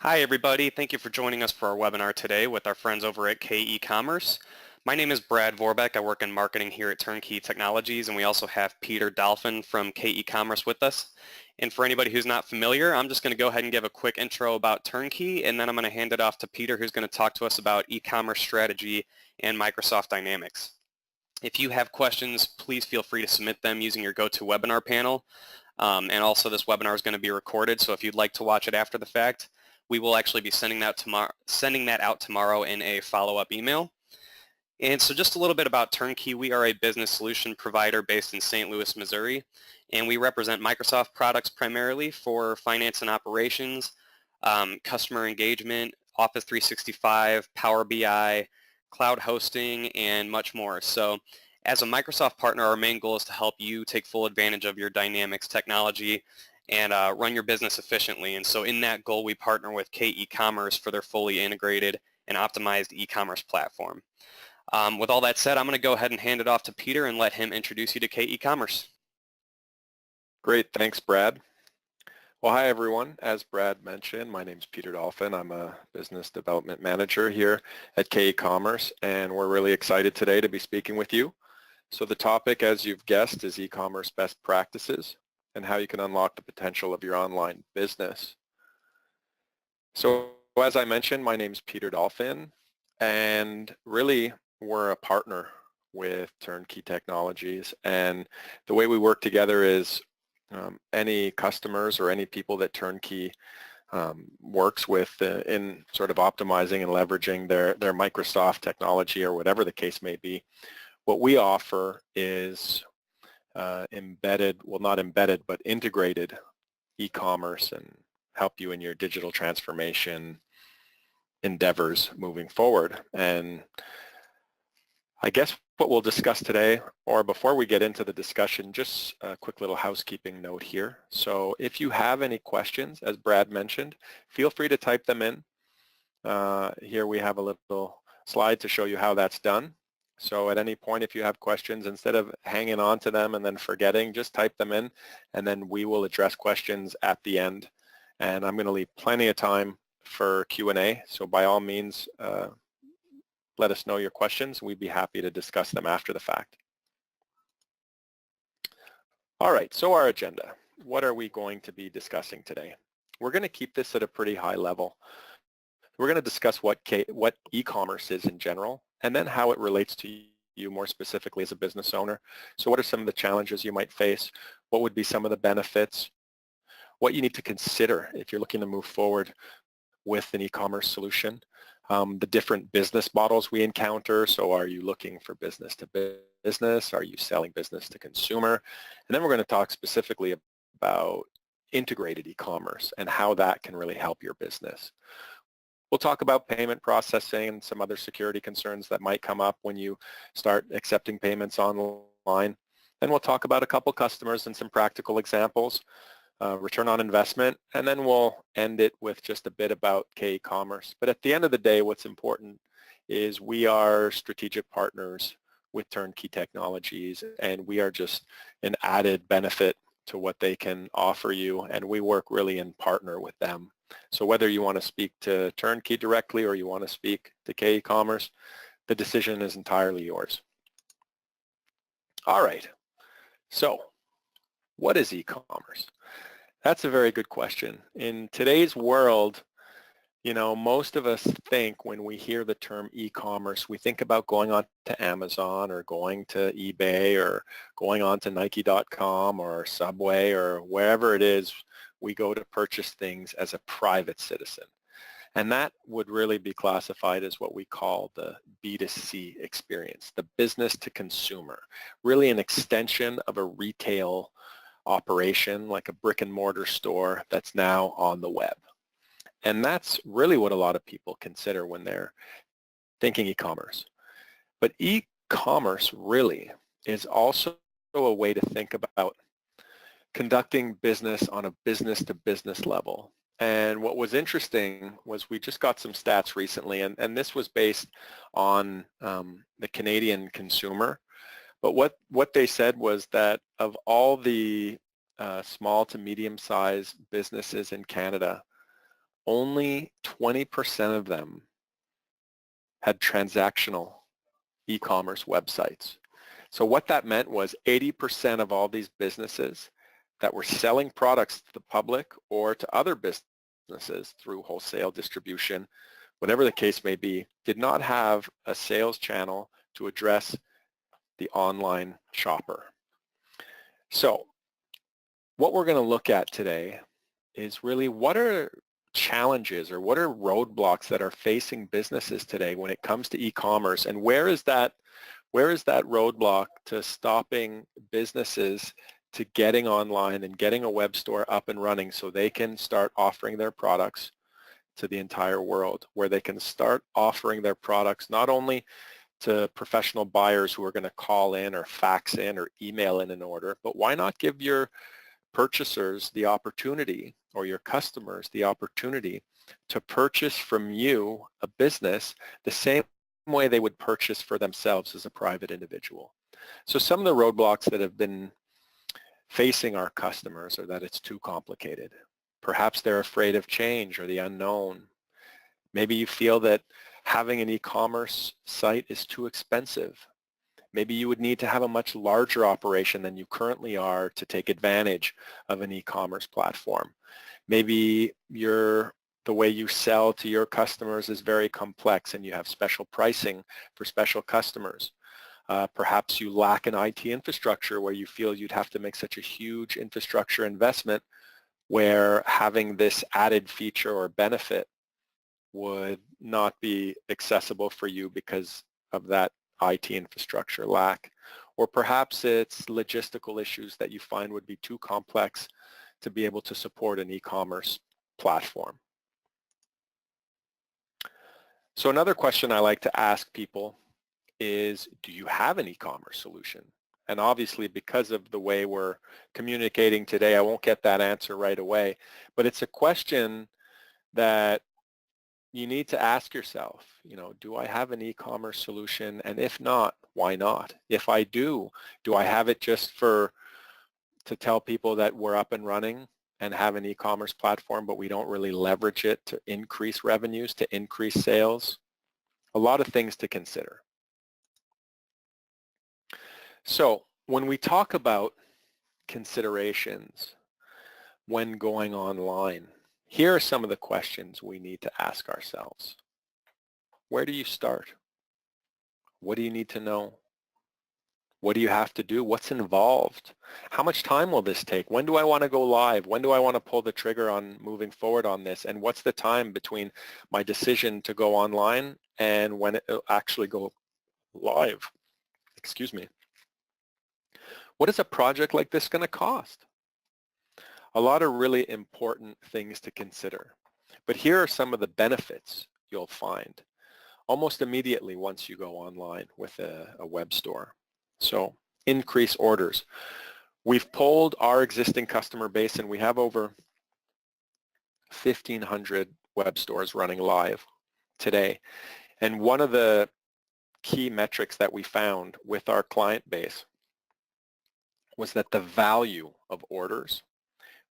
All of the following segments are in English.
Hi everybody, thank you for joining us for our webinar today with our friends over at k-eCommerce. My name is Brad Vorbeck. I work in marketing here at Turnkey Technologies, and we also have Peter Dolphin from k-eCommerce with us. And for anybody who's not familiar, I'm just going to go ahead and give a quick intro about Turnkey, and then I'm going to hand it off to Peter, who's going to talk to us about e-commerce strategy and Microsoft Dynamics. If you have questions, please feel free to submit them using your GoToWebinar panel. And also this webinar is going to be recorded, so if you'd like to watch it after the fact, we will actually be sending that out tomorrow in a follow-up email. And so just a little bit about Turnkey. We are a business solution provider based in St. Louis, Missouri, and we represent Microsoft products primarily for finance and operations, customer engagement, Office 365, Power BI, cloud hosting, and much more. So as a Microsoft partner, our main goal is to help you take full advantage of your Dynamics technology and run your business efficiently. And so in that goal, we partner with k-eCommerce for their fully integrated and optimized e-commerce platform. With all that said, I'm going to go ahead and hand it off to Peter and let him introduce you to k-eCommerce. Great, thanks Brad. Well, hi everyone. As Brad mentioned, my name is Peter Dolphin. I'm a business development manager here at k-eCommerce, and we're really excited today to be speaking with you. So the topic, as you've guessed, is e-commerce best practices and how you can unlock the potential of your online business. So as I mentioned, my name is Peter Dolphin, and really we're a partner with Turnkey Technologies, and the way we work together is any customers or any people that Turnkey works with in sort of optimizing and leveraging their Microsoft technology or whatever the case may be. What we offer is embedded, well not embedded, but integrated e-commerce and help you in your digital transformation endeavors moving forward. And I guess what we'll discuss today, or before we get into the discussion, just a quick little housekeeping note here. So if you have any questions, as Brad mentioned, feel free to type them in. Here we have a little slide to show you how that's done. So at any point, if you have questions, instead of hanging on to them and then forgetting, just type them in, and then we will address questions at the end. And I'm going to leave plenty of time for Q&A, so by all means, let us know your questions. We'd be happy to discuss them after the fact. All right, so our agenda. What are we going to be discussing today? We're going to keep this at a pretty high level. We're going to discuss what e-commerce is in general, and then how it relates to you more specifically as a business owner. So what are some of the challenges you might face? What would be some of the benefits? What you need to consider if you're looking to move forward with an e-commerce solution? The different business models we encounter. So are you looking for business to business? Are you selling business to consumer? And then we're going to talk specifically about integrated e-commerce and how that can really help your business. We'll talk about payment processing and some other security concerns that might come up when you start accepting payments online. And we'll talk about a couple customers and some practical examples, return on investment, and then we'll end it with just a bit about k-eCommerce. But at the end of the day, what's important is we are strategic partners with Turnkey Technologies, and we are just an added benefit to what they can offer you, and we work really in partner with them. So whether you want to speak to Turnkey directly or you want to speak to k-eCommerce, the decision is entirely yours. All right, so what is e-commerce? That's a very good question. In today's world, you know, most of us think when we hear the term e-commerce, we think about going on to Amazon or going to eBay or going on to Nike.com or Subway or wherever it is we go to purchase things as a private citizen. And that would really be classified as what we call the B2C experience, the business to consumer, really an extension of a retail operation like a brick and mortar store that's now on the web. And that's really what a lot of people consider when they're thinking e-commerce. But e-commerce really is also a way to think about conducting business on a business-to-business level. And what was interesting was we just got some stats recently, and this was based on the Canadian consumer. But what they said was that of all the small to medium-sized businesses in Canada, only 20% of them had transactional e-commerce websites. So what that meant was 80% of all these businesses that were selling products to the public or to other businesses through wholesale distribution, whatever the case may be, did not have a sales channel to address the online shopper. So what we're going to look at today is really what are challenges or what are roadblocks that are facing businesses today when it comes to e-commerce, and where is that roadblock to stopping businesses to getting online and getting a web store up and running so they can start offering their products to the entire world, where they can start offering their products not only to professional buyers who are going to call in or fax in or email in an order, but why not give your purchasers the opportunity, or your customers the opportunity, to purchase from you, a business, the same way they would purchase for themselves as a private individual. So some of the roadblocks that have been facing our customers are that it's too complicated. Perhaps they're afraid of change or the unknown. Maybe you feel that having an e-commerce site is too expensive. Maybe you would need to have a much larger operation than you currently are to take advantage of an e-commerce platform. Maybe the way you sell to your customers is very complex and you have special pricing for special customers. Perhaps you lack an IT infrastructure where you feel you'd have to make such a huge infrastructure investment where having this added feature or benefit would not be accessible for you because of that IT infrastructure lack. Or perhaps it's logistical issues that you find would be too complex to be able to support an e-commerce platform. So another question I like to ask people is, do you have an e-commerce solution? And obviously, because of the way we're communicating today, I won't get that answer right away. But it's a question that you need to ask yourself, do I have an e-commerce solution? And if not, why not? If I do I have it just to tell people that we're up and running and have an e-commerce platform, but we don't really leverage it to increase revenues, to increase sales? A lot of things to consider. So when we talk about considerations when going online, here are some of the questions we need to ask ourselves. Where do you start? What do you need to know? What do you have to do? What's involved? How much time will this take? When do I want to go live? When do I want to pull the trigger on moving forward on this? And what's the time between my decision to go online and when it will actually go live? Excuse me. What is a project like this going to cost? A lot of really important things to consider. But here are some of the benefits you'll find almost immediately once you go online with a web store. So increase orders. We've polled our existing customer base and we have over 1,500 web stores running live today. And one of the key metrics that we found with our client base was that the value of orders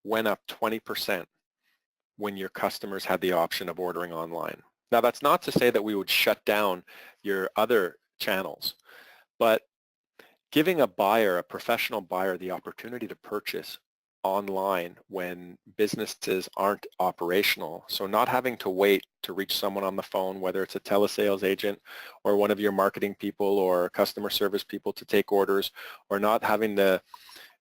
went up 20% when your customers had the option of ordering online. Now, that's not to say that we would shut down your other channels, but giving a buyer, a professional buyer, the opportunity to purchase online when businesses aren't operational, so not having to wait to reach someone on the phone, whether it's a telesales agent or one of your marketing people or customer service people to take orders, or not having to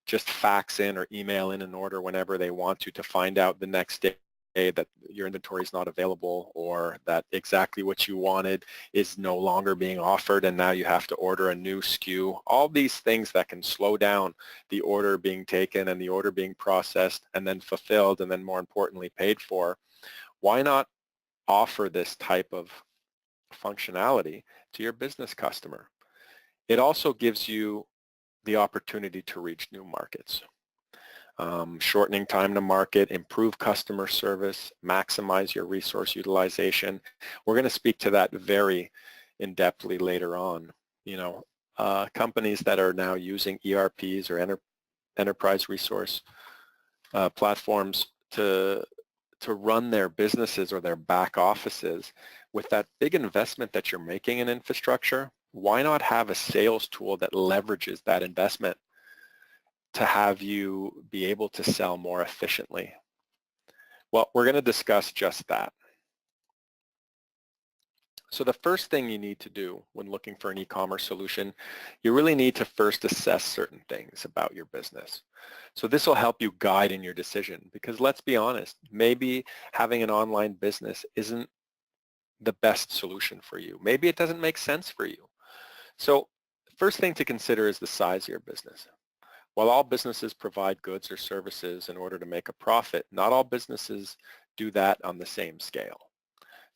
just fax in or email in an order whenever they want to find out the next day that your inventory is not available or that exactly what you wanted is no longer being offered and now you have to order a new SKU. All these things that can slow down the order being taken and the order being processed and then fulfilled and then more importantly paid for. Why not offer this type of functionality to your business customer? It also gives you the opportunity to reach new markets. Shortening time to market, improve customer service, maximize your resource utilization. We're going to speak to that very in-depthly later on. Companies that are now using ERPs or enterprise resource platforms to to run their businesses or their back offices, with that big investment that you're making in infrastructure, why not have a sales tool that leverages that investment to have you be able to sell more efficiently? Well, we're going to discuss just that. So the first thing you need to do when looking for an e-commerce solution, you really need to first assess certain things about your business. So this will help you guide in your decision, because let's be honest, maybe having an online business isn't the best solution for you. Maybe it doesn't make sense for you. So first thing to consider is the size of your business. While all businesses provide goods or services in order to make a profit, not all businesses do that on the same scale.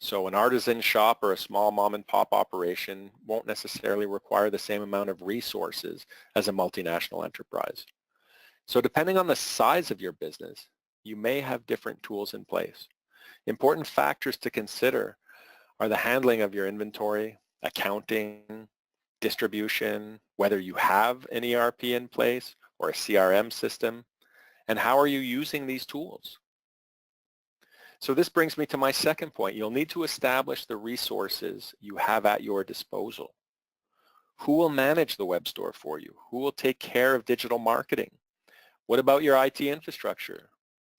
So an artisan shop or a small mom and pop operation won't necessarily require the same amount of resources as a multinational enterprise. So depending on the size of your business, you may have different tools in place. Important factors to consider are the handling of your inventory, accounting, distribution, whether you have an ERP in place or a CRM system, and how are you using these tools? So this brings me to my second point. You'll need to establish the resources you have at your disposal. Who will manage the web store for you? Who will take care of digital marketing? What about your IT infrastructure?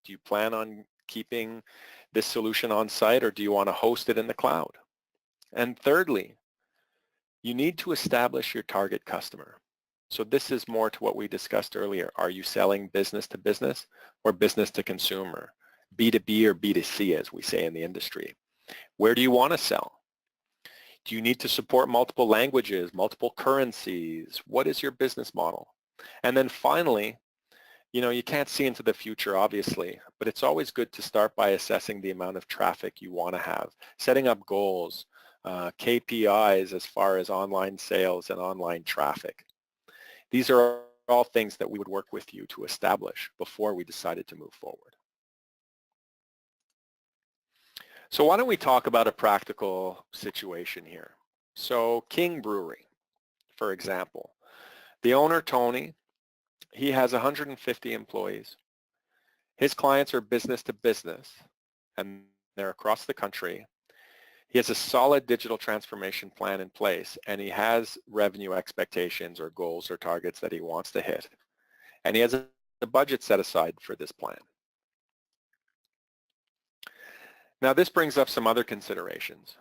Do you plan on keeping this solution on site, or do you want to host it in the cloud? And thirdly, you need to establish your target customer. So this is more to what we discussed earlier. Are you selling business to business or business to consumer? B2B or B2C, as we say in the industry. Where do you want to sell? Do you need to support multiple languages, multiple currencies? What is your business model? And then finally, you can't see into the future, obviously, but it's always good to start by assessing the amount of traffic you want to have, setting up goals, KPIs as far as online sales and online traffic. These are all things that we would work with you to establish before we decided to move forward. So why don't we talk about a practical situation here? So King Brewery, for example, the owner, Tony, he has 150 employees. His clients are business to business, and they're across the country. He has a solid digital transformation plan in place, and he has revenue expectations or goals or targets that he wants to hit. And he has a budget set aside for this plan. Now this brings up some other considerations.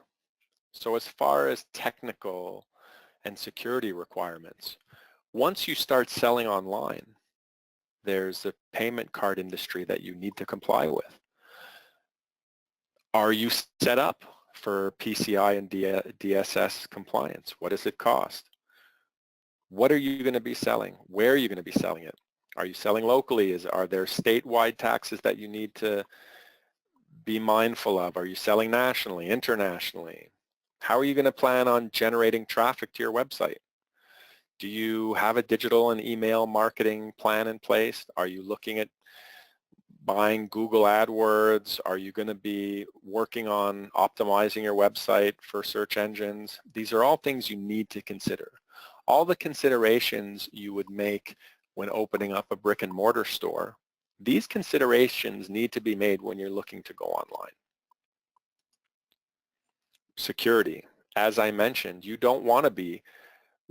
So as far as technical and security requirements, once you start selling online, there's a payment card industry that you need to comply with. Are you set up for PCI and DSS compliance? What does it cost? What are you going to be selling? Where are you going to be selling it? Are you selling locally? Are there statewide taxes that you need to be mindful of? Are you selling nationally, internationally? How are you going to plan on generating traffic to your website? Do you have a digital and email marketing plan in place? Are you looking at buying Google AdWords? Are you going to be working on optimizing your website for search engines? These are all things you need to consider. All the considerations you would make when opening up a brick and mortar store, these considerations need to be made when you're looking to go online. Security. As I mentioned, you don't want to be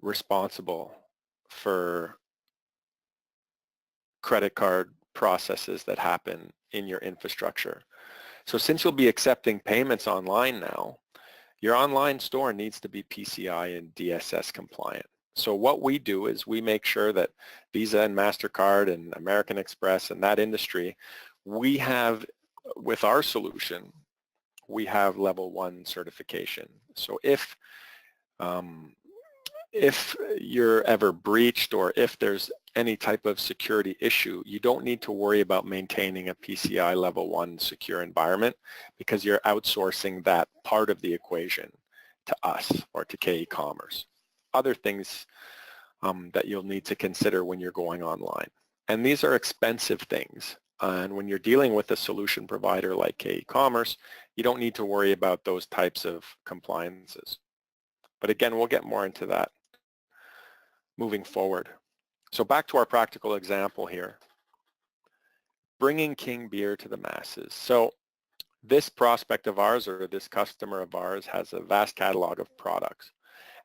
responsible for credit card processes that happen in your infrastructure. So since you'll be accepting payments online now, your online store needs to be PCI and DSS compliant. So what we do is we make sure that Visa and MasterCard and American Express and that industry, we have, with our solution, we have level 1 certification. So if you're ever breached or if there's any type of security issue, you don't need to worry about maintaining a PCI level 1 secure environment because you're outsourcing that part of the equation to us or to k-eCommerce. Other things that you'll need to consider when you're going online. And these are expensive things. And when you're dealing with a solution provider like k-eCommerce, you don't need to worry about those types of compliances. But again, we'll get more into that moving forward. So back to our practical example here, bringing King beer to the masses. So This prospect of ours or this customer of ours has a vast catalog of products,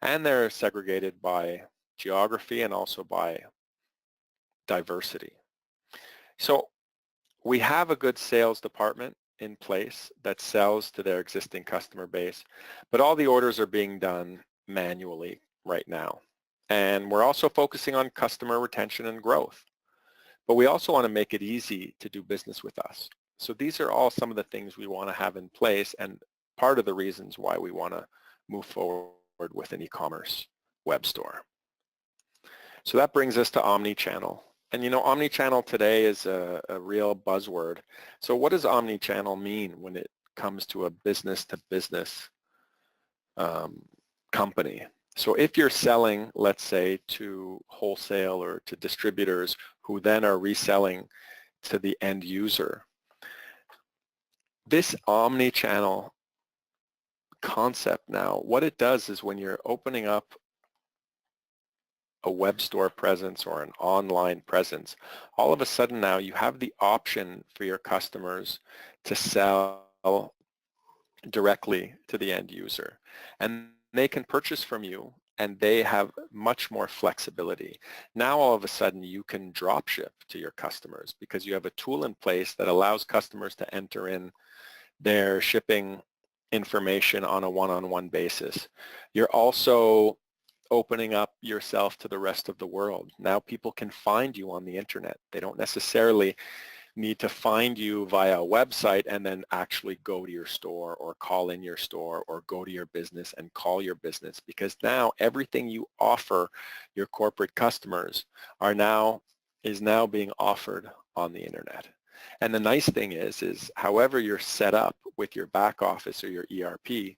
and they're segregated by geography and also by diversity. So we have a good sales department in place that sells to their existing customer base, but all the orders are being done manually right now. And we're also focusing on customer retention and growth. But we also want to make it easy to do business with us. So these are all some of the things we want to have in place and part of the reasons why we want to move forward with an e-commerce web store. So that brings us to omnichannel. And you know, omnichannel today is a real buzzword. So what does omnichannel mean when it comes to a business-to-business company? So if you're selling, let's say, to wholesale or to distributors who then are reselling to the end user, this omni-channel concept now, what it does is when you're opening up a web store presence or an online presence, all of a sudden now you have the option for your customers to sell directly to the end user. And they can purchase from you and they have much more flexibility. Now all of a sudden you can drop ship to your customers because you have a tool in place that allows customers to enter in their shipping information on a one-on-one basis. You're also opening up yourself to the rest of the world. Now people can find you on the internet. They don't necessarily need to find you via a website and then actually go to your store or call in your store or go to your business and call your business, because now everything you offer your corporate customers is now being offered on the internet. And the nice thing is however you're set up with your back office or your ERP,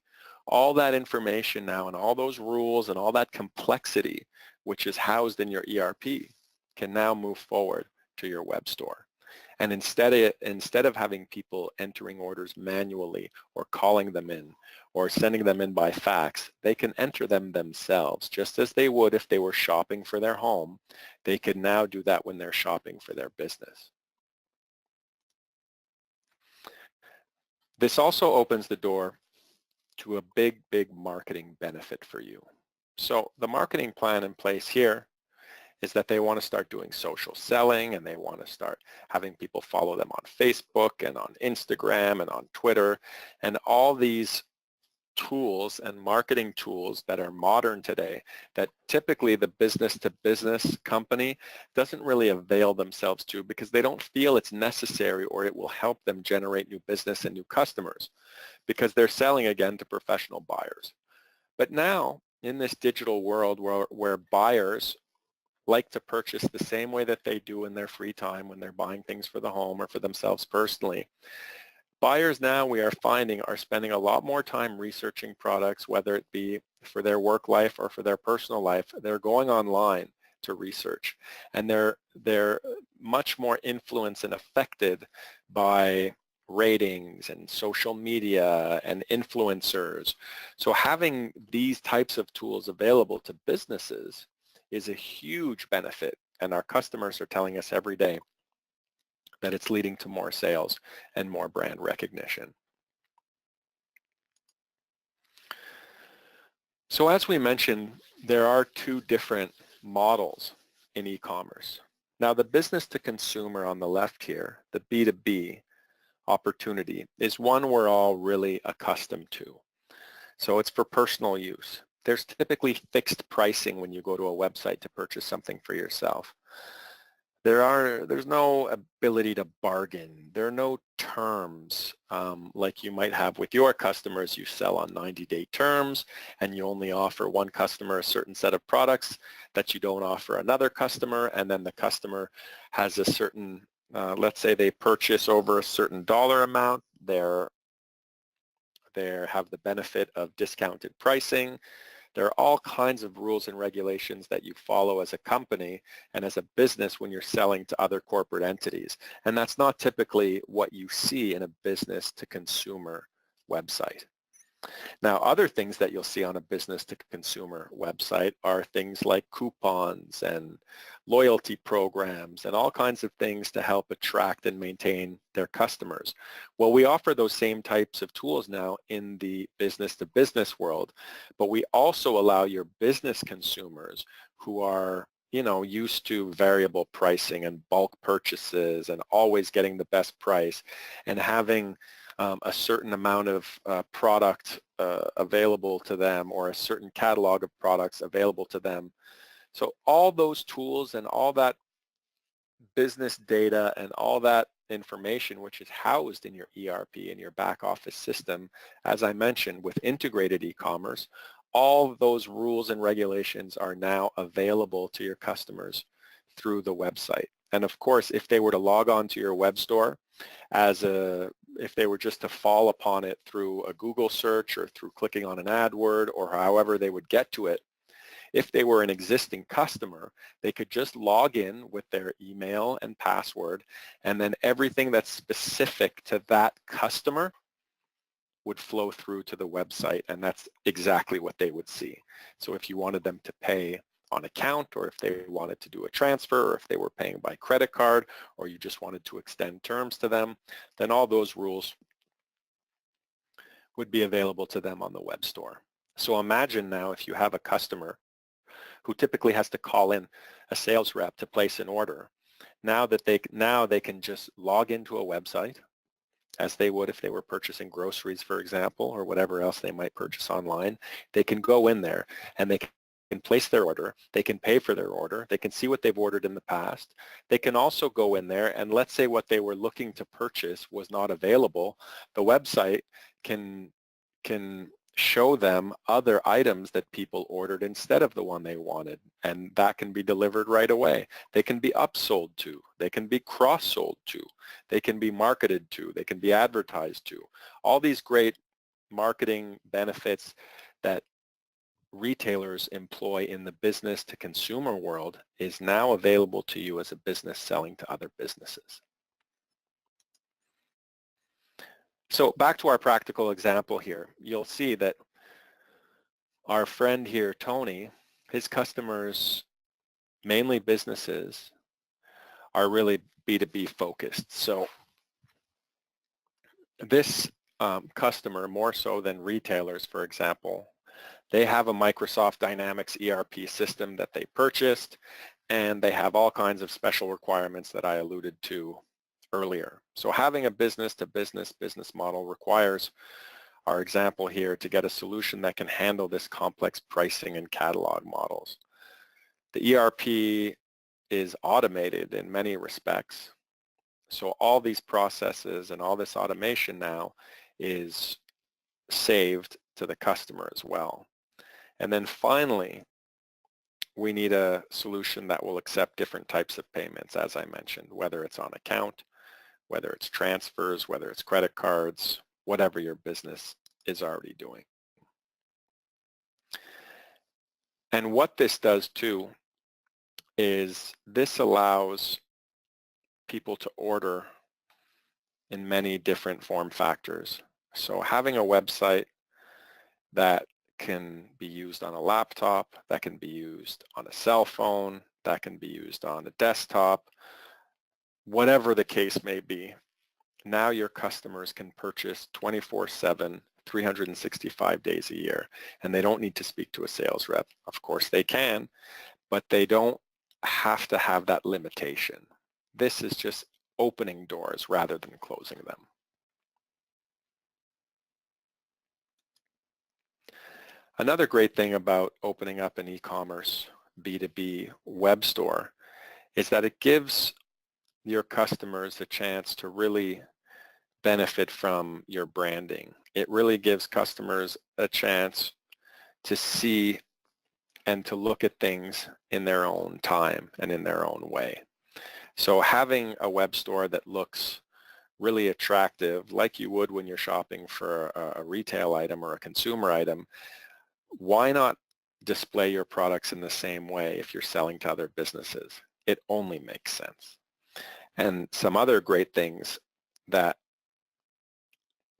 all that information now and all those rules and all that complexity which is housed in your ERP can now move forward to your web store. And instead of having people entering orders manually or calling them in or sending them in by fax, they can enter them themselves just as they would if they were shopping for their home. They can now do that when they're shopping for their business. This also opens the door to a big, big marketing benefit for you. So the marketing plan in place here is that they want to start doing social selling and they want to start having people follow them on Facebook and on Instagram and on Twitter, and all these tools and marketing tools that are modern today that typically the business-to-business company doesn't really avail themselves to because they don't feel it's necessary or it will help them generate new business and new customers because they're selling again to professional buyers. But now in this digital world where buyers like to purchase the same way that they do in their free time when they're buying things for the home or for themselves personally, buyers now we are finding are spending a lot more time researching products, whether it be for their work life or for their personal life. They're going online to research, and they're much more influenced and affected by ratings and social media and influencers. So having these types of tools available to businesses is a huge benefit, and our customers are telling us every day that it's leading to more sales and more brand recognition. So as we mentioned, there are two different models in e-commerce. Now the business to consumer on the left here, the B2B opportunity, is one we're all really accustomed to. So it's for personal use. There's typically fixed pricing when you go to a website to purchase something for yourself. There's no ability to bargain. There are no terms like you might have with your customers. You sell on 90-day terms and you only offer one customer a certain set of products that you don't offer another customer, and then the customer has a certain, let's say they purchase over a certain dollar amount, they have the benefit of discounted pricing. There are all kinds of rules and regulations that you follow as a company and as a business when you're selling to other corporate entities. And that's not typically what you see in a business to consumer website. Now, other things that you'll see on a business-to-consumer website are things like coupons and loyalty programs and all kinds of things to help attract and maintain their customers. Well, we offer those same types of tools now in the business-to-business world, but we also allow your business consumers who are used to variable pricing and bulk purchases and always getting the best price and having a certain amount of product available to them or a certain catalog of products available to them. So all those tools and all that business data and all that information which is housed in your ERP and your back office system, as I mentioned, with integrated e-commerce, all of those rules and regulations are now available to your customers through the website. And of course, if they were to log on to your web store if they were just to fall upon it through a Google search or through clicking on an AdWord or however they would get to it, if they were an existing customer, they could just log in with their email and password, and then everything that's specific to that customer would flow through to the website, and that's exactly what they would see. So if you wanted them to pay on account, or if they wanted to do a transfer, or if they were paying by credit card, or you just wanted to extend terms to them, then all those rules would be available to them on the web store. So imagine now if you have a customer who typically has to call in a sales rep to place an order. Now they can just log into a website as they would if they were purchasing groceries, for example, or whatever else they might purchase online. They can go in there and they can place their order. They can pay for their order. They can see what they've ordered in the past. They can also go in there and let's say what they were looking to purchase was not available. The website can show them other items that people ordered instead of the one they wanted, and that can be delivered right away. They can be upsold to, they can be cross-sold to, they can be marketed to, they can be advertised to. All these great marketing benefits that retailers employ in the business to consumer world is now available to you as a business selling to other businesses. So back to our practical example here, you'll see that our friend here, Tony, his customers, mainly businesses, are really B2B focused. So this customer, more so than retailers, for example, they have a Microsoft Dynamics ERP system that they purchased, and they have all kinds of special requirements that I alluded to earlier. So having a business-to-business business model requires our example here to get a solution that can handle this complex pricing and catalog models. The ERP is automated in many respects. So all these processes and all this automation now is saved to the customer as well. And then finally, we need a solution that will accept different types of payments, as I mentioned, whether it's on account, whether it's transfers, whether it's credit cards, whatever your business is already doing. And what this does too is this allows people to order in many different form factors. So having a website that can be used on a laptop, that can be used on a cell phone, that can be used on a desktop, whatever the case may be, now your customers can purchase 24/7, 365 days a year, and they don't need to speak to a sales rep. Of course they can, but they don't have to have that limitation. This is just opening doors rather than closing them. Another great thing about opening up an e-commerce B2B web store is that it gives your customers a chance to really benefit from your branding. It really gives customers a chance to see and to look at things in their own time and in their own way. So having a web store that looks really attractive, like you would when you're shopping for a retail item or a consumer item, why not display your products in the same way if you're selling to other businesses? It only makes sense. And some other great things that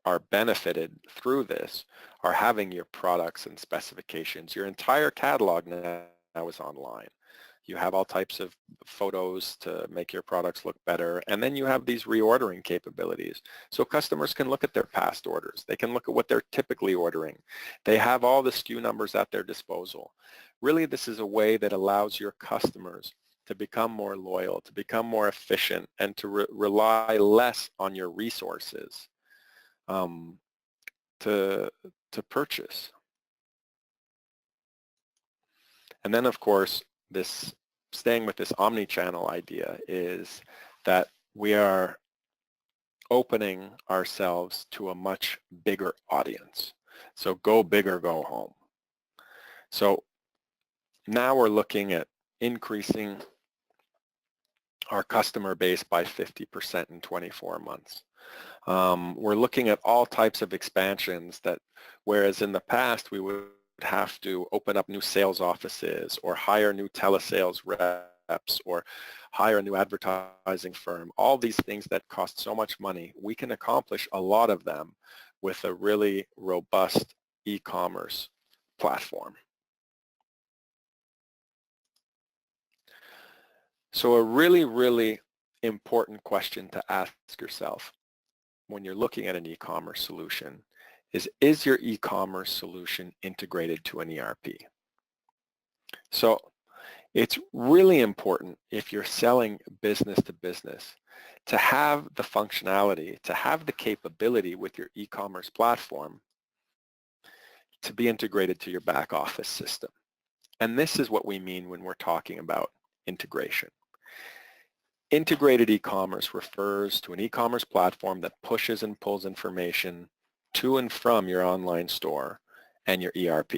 are benefited through this are having your products and specifications. Your entire catalog now is online. You have all types of photos to make your products look better, and then you have these reordering capabilities. So customers can look at their past orders. They can look at what they're typically ordering. They have all the SKU numbers at their disposal. Really, this is a way that allows your customers to become more loyal, to become more efficient, and to rely less on your resources to purchase. And then, of course, staying with this omni-channel idea is that we are opening ourselves to a much bigger audience. So go big or go home. So now we're looking at increasing our customer base by 50% in 24 months. We're looking at all types of expansions that, whereas in the past we would have to open up new sales offices or hire new telesales reps or hire a new advertising firm, all these things that cost so much money, we can accomplish a lot of them with a really robust e-commerce platform. So a really, really important question to ask yourself when you're looking at an e-commerce solution is your e-commerce solution integrated to an ERP? So it's really important if you're selling business to business to have the functionality, to have the capability with your e-commerce platform to be integrated to your back office system. And this is what we mean when we're talking about integration. Integrated e-commerce refers to an e-commerce platform that pushes and pulls information to and from your online store and your ERP.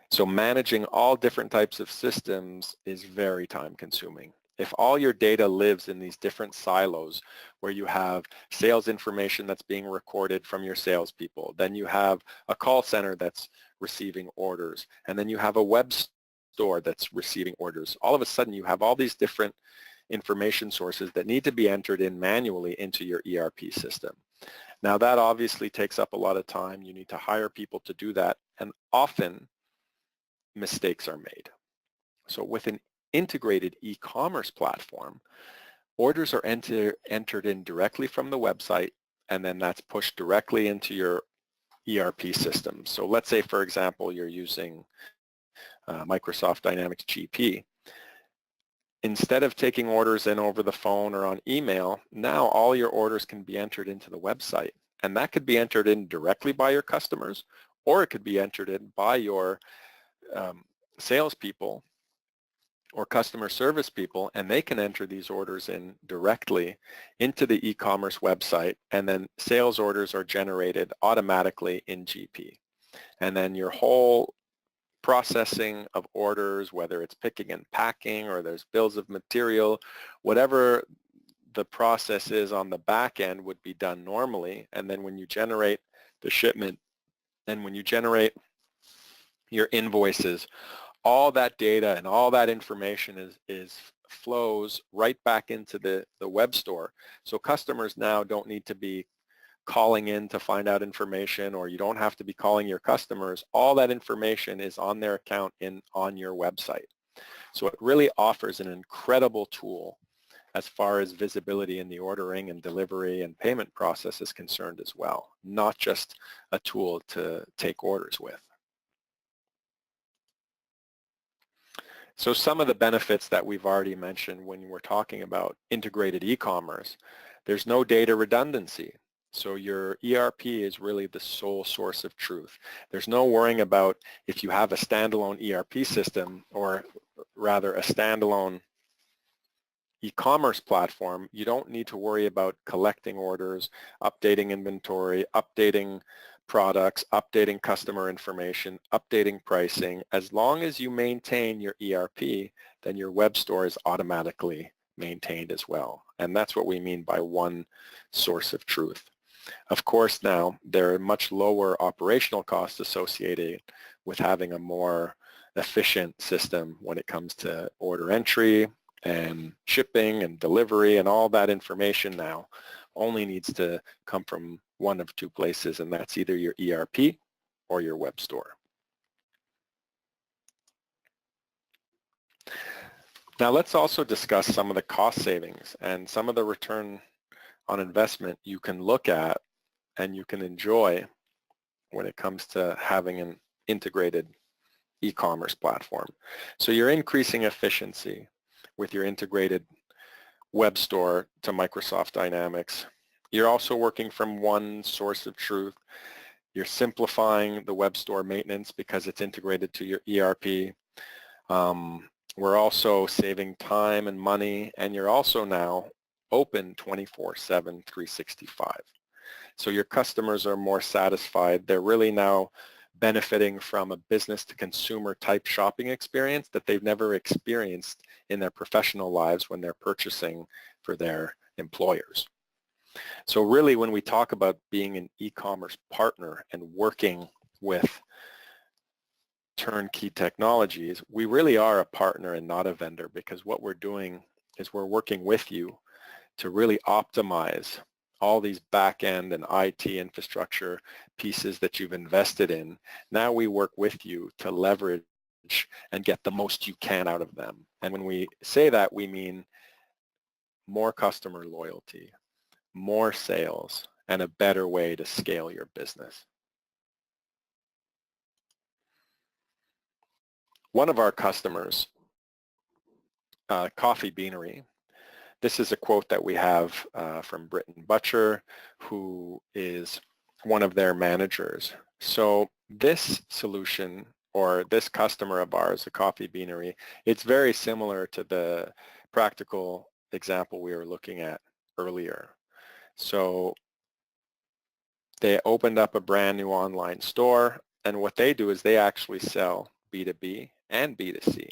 So managing all different types of systems is very time consuming. If all your data lives in these different silos where you have sales information that's being recorded from your salespeople, then you have a call center that's receiving orders, and then you have a web store that's receiving orders, all of a sudden you have all these different information sources that need to be entered in manually into your ERP system. Now that obviously takes up a lot of time. You need to hire people to do that, and often mistakes are made. So with an integrated e-commerce platform, orders are entered in directly from the website, and then that's pushed directly into your ERP system. So let's say, for example, you're using Microsoft Dynamics GP. Instead of taking orders in over the phone or on email, now all your orders can be entered into the website. And that could be entered in directly by your customers, or it could be entered in by your salespeople or customer service people, and they can enter these orders in directly into the e-commerce website, and then sales orders are generated automatically in GP. And then your whole processing of orders, whether it's picking and packing or there's bills of material, whatever the process is on the back end would be done normally. And then when you generate the shipment and when you generate your invoices, all that data and all that information flows right back into the web store. So customers now don't need to be calling in to find out information, or you don't have to be calling your customers. All that information is on their account on your website. So it really offers an incredible tool as far as visibility in the ordering and delivery and payment process is concerned as well, not just a tool to take orders with. So some of the benefits that we've already mentioned when we're talking about integrated e-commerce, there's no data redundancy. So your ERP is really the sole source of truth. There's no worrying about if you have a standalone ERP system, or rather a standalone e-commerce platform, you don't need to worry about collecting orders, updating inventory, updating products, updating customer information, updating pricing. As long as you maintain your ERP, then your web store is automatically maintained as well. And that's what we mean by one source of truth. Of course, now there are much lower operational costs associated with having a more efficient system when it comes to order entry and shipping and delivery, and all that information now only needs to come from one of two places, and that's either your ERP or your web store. Now let's also discuss some of the cost savings and some of the return on investment you can look at and you can enjoy when it comes to having an integrated e-commerce platform. So you're increasing efficiency with your integrated web store to Microsoft Dynamics. You're also working from one source of truth. You're simplifying the web store maintenance because it's integrated to your ERP. We're also saving time and money, and you're also now open 24/7, 365. So your customers are more satisfied. They're really now benefiting from a business to consumer type shopping experience that they've never experienced in their professional lives when they're purchasing for their employers. So really when we talk about being an e-commerce partner and working with Turnkey Technologies, we really are a partner and not a vendor, because what we're doing is we're working with you to really optimize all these back-end and IT infrastructure pieces that you've invested in. Now we work with you to leverage and get the most you can out of them. And when we say that, we mean more customer loyalty, more sales, and a better way to scale your business. One of our customers, Coffee Beanery, this is a quote that we have from Britton Butcher, who is one of their managers. So this solution, or this customer of ours, the Coffee Beanery, it's very similar to the practical example we were looking at earlier. So they opened up a brand new online store, and what they do is they actually sell B2B and B2C.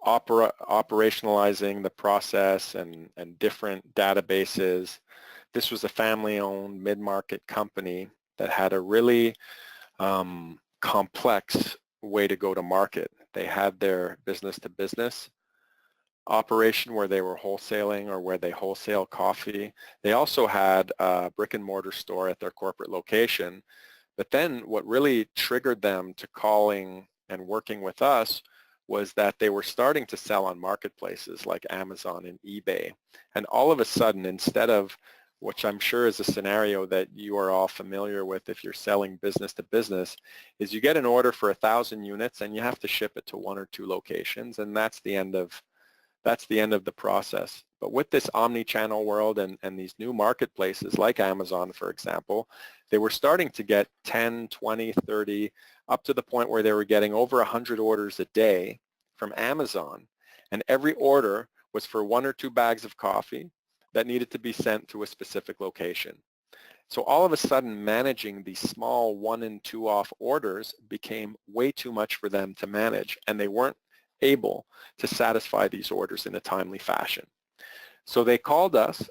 Operationalizing the process and different databases. This was a family-owned mid-market company that had a really complex way to go to market. They had their business-to-business operation where they were wholesaling, or where they wholesale coffee. They also had a brick-and-mortar store at their corporate location. But then what really triggered them to calling and working with us was that they were starting to sell on marketplaces like Amazon and eBay. And all of a sudden, instead of, which I'm sure is a scenario that you are all familiar with if you're selling business to business, is you get an order for 1,000 units and you have to ship it to one or two locations, and that's the end of the process. But with this omni-channel world and these new marketplaces like Amazon, for example, they were starting to get 10, 20, 30, up to the point where they were getting over 100 orders a day from Amazon. And every order was for 1 or 2 bags of coffee that needed to be sent to a specific location. So all of a sudden, managing these small 1 and 2 off orders became way too much for them to manage, and they weren't able to satisfy these orders in a timely fashion. So they called us,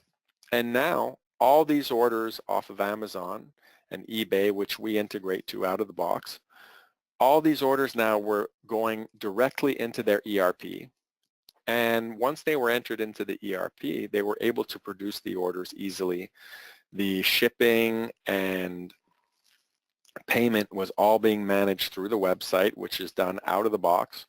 and now all these orders off of Amazon and eBay, which we integrate to out of the box, all these orders now were going directly into their ERP. And once they were entered into the ERP, they were able to produce the orders easily. The shipping and payment was all being managed through the website, which is done out of the box.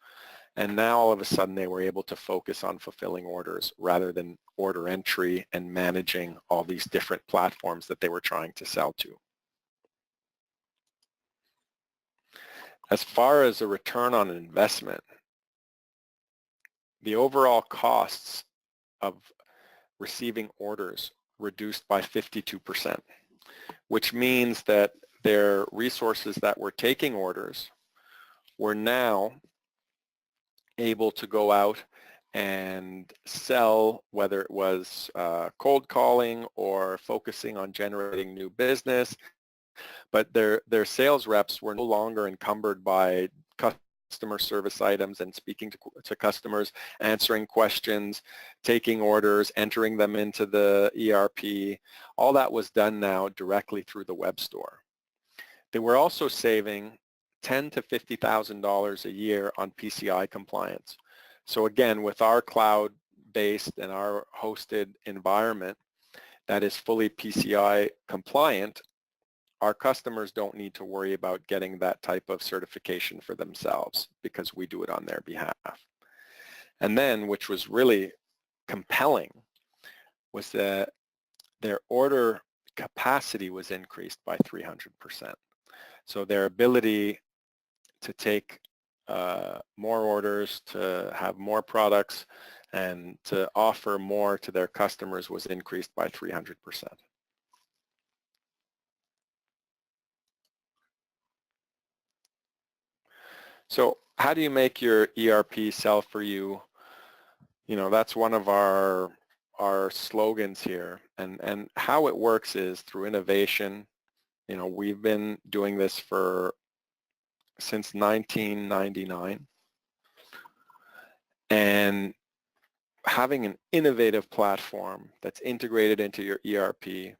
And now all of a sudden they were able to focus on fulfilling orders rather than order entry and managing all these different platforms that they were trying to sell to. As far as a return on investment, the overall costs of receiving orders reduced by 52%, which means that their resources that were taking orders were now able to go out and sell, whether it was cold calling or focusing on generating new business. But their sales reps were no longer encumbered by customer service items and speaking to customers, answering questions, taking orders, entering them into the ERP. All that was done now directly through the web store. They were also saving $10,000 to $50,000 a year on PCI compliance. So again, with our cloud based and our hosted environment that is fully PCI compliant, our customers don't need to worry about getting that type of certification for themselves because we do it on their behalf. And then, which was really compelling, was that their order capacity was increased by 300%. So their ability to take more orders, to have more products, and to offer more to their customers was increased by 300%. So how do you make your ERP sell for you? You know, that's one of our slogans here. And how it works is through innovation. You know, we've been doing this since 1999. And having an innovative platform that's integrated into your ERP,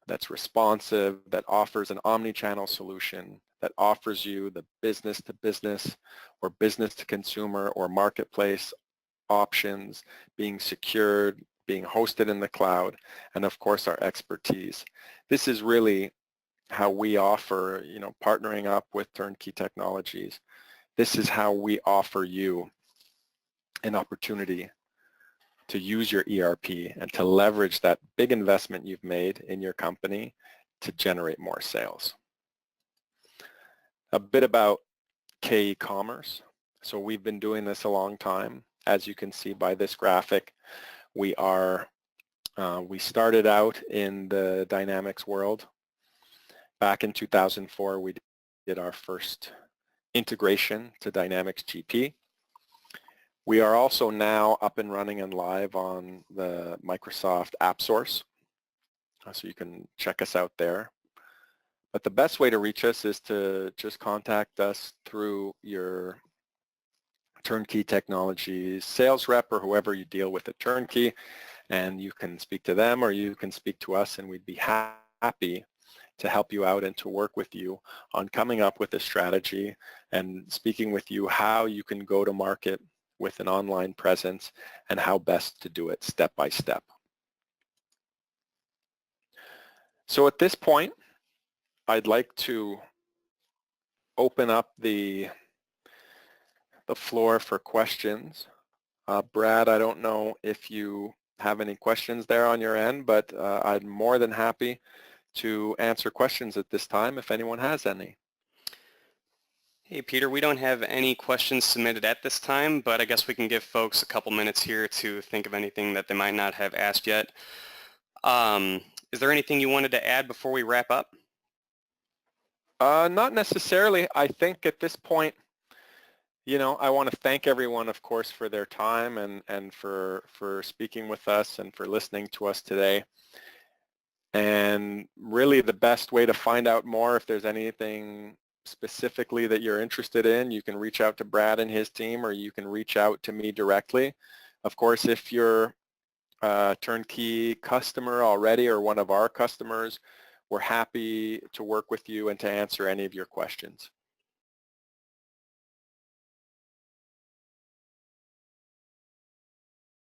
that's responsive, that offers an omni-channel solution, that offers you the business-to-business or business-to-consumer or marketplace options, being secured, being hosted in the cloud, and of course our expertise. This is really how we offer, you know, partnering up with Turnkey Technologies. This is how we offer you an opportunity to use your ERP and to leverage that big investment you've made in your company to generate more sales. A bit about k-eCommerce. So we've been doing this a long time. As you can see by this graphic, we started out in the Dynamics world. Back in 2004, we did our first integration to Dynamics GP. We are also now up and running and live on the Microsoft App Source, so you can check us out there. But the best way to reach us is to just contact us through your Turnkey Technologies sales rep or whoever you deal with at Turnkey, and you can speak to them or you can speak to us, and we'd be happy to help you out and to work with you on coming up with a strategy and speaking with you how you can go to market with an online presence and how best to do it step by step. So at this point, I'd like to open up the floor for questions. Brad, I don't know if you have any questions there on your end, but I'm more than happy to answer questions at this time if anyone has any. Hey Peter, we don't have any questions submitted at this time, but I guess we can give folks a couple minutes here to think of anything that they might not have asked yet. Is there anything you wanted to add before we wrap up? Not necessarily. I think at this point, you know, I want to thank everyone, of course, for their time and for speaking with us and for listening to us today. And really the best way to find out more, if there's anything specifically that you're interested in, you can reach out to Brad and his team, or you can reach out to me directly. Of course, if you're a Turnkey customer already or one of our customers, we're happy to work with you and to answer any of your questions.